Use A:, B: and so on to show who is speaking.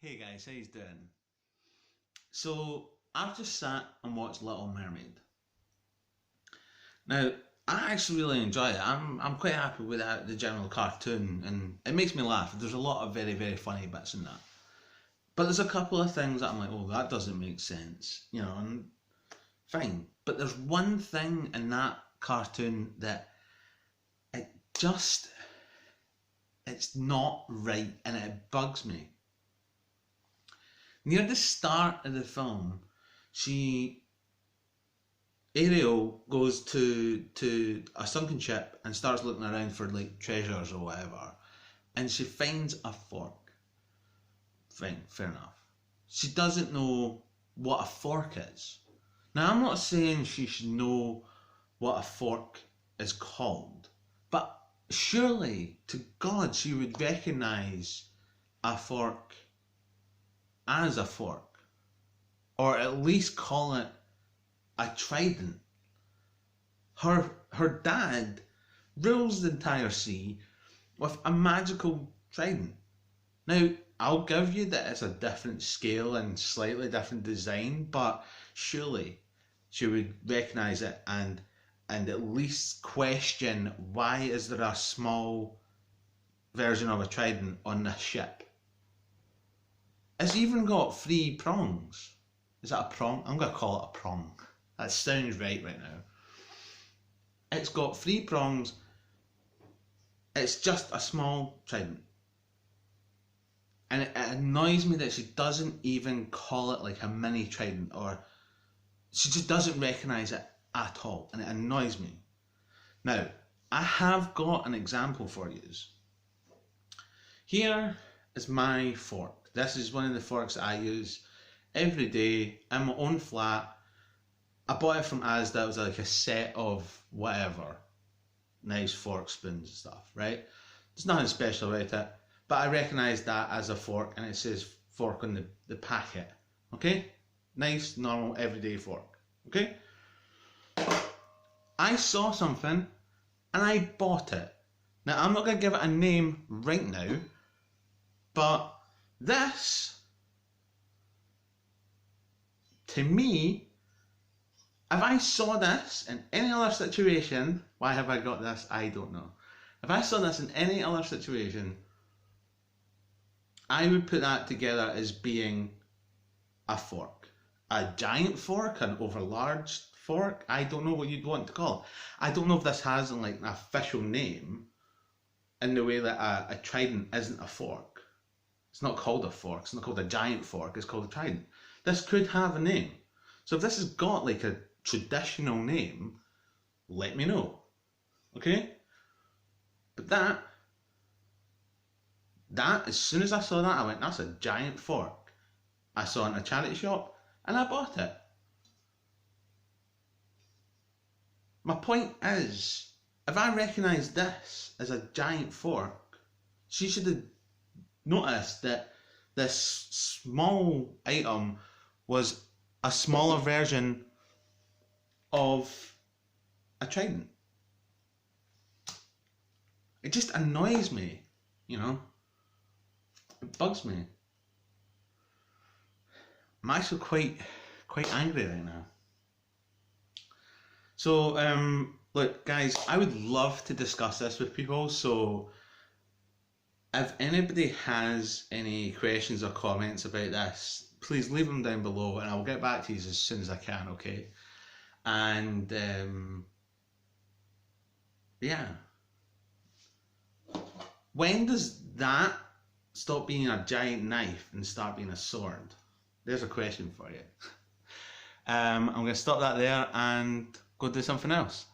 A: Hey guys, how you doing? So I've just sat and watched Little Mermaid. Now I actually really enjoy it. I'm quite happy with the general cartoon, and it makes me laugh. There's a lot of very funny bits in that, but there's a couple of things that I'm like, oh, that doesn't make sense, and fine. But there's one thing in that cartoon that it just it's not right, and it bugs me. Near the start of the film, she Ariel goes to a sunken ship and starts looking around for like treasures or whatever, and she finds a fork. Fine, fair enough. She doesn't know what a fork is. Now I'm not saying she should know what a fork is called, but surely to God she would recognise a fork as a fork, or at least call it a trident. Her dad rules the entire sea with a magical trident. Now, I'll give you that it's a different scale and slightly different design, but surely she would recognise it and at least question, why is there a small version of a trident on this ship? It's even got three prongs. Is that a prong? I'm going to call it a prong. That sounds right now. It's got three prongs. It's just a small trident. And it annoys me that she doesn't even call it like a mini trident, or she just doesn't recognise it at all. And it annoys me. Now, I have got an example for you. Here is my fork. This is one of the forks that I use every day in my own flat. I bought it from Asda. It was like a set of whatever, nice fork, spoons and stuff, right? There's nothing special about it, but I recognise that as a fork, and it says fork on the packet, okay? Nice, normal, everyday fork, okay? I saw something and I bought it. Now, I'm not going to give it a name right now, but this, to me, if I saw this in any other situation, why have I got this? I don't know. If I saw this in any other situation, I would put that together as being a fork. A giant fork, an overlarge fork, I don't know what you'd want to call it. I don't know if this has like an official name in the way that a trident isn't a fork. It's not called a fork, it's not called a giant fork, it's called a trident. This could have a name. So if this has got like a traditional name, let me know. Okay? But that, as soon as I saw that, I went, that's a giant fork. I saw it in a charity shop and I bought it. My point is, if I recognise this as a giant fork, she should have noticed that this small item was a smaller version of a trident. It just annoys me, It bugs me. I'm actually quite angry right now. So, look, guys, I would love to discuss this with people. So, if anybody has any questions or comments about this, please leave them down below and I'll get back to you as soon as I can, okay? And, yeah. When does that stop being a giant knife and start being a sword? There's a question for you. I'm going to stop that there and go do something else.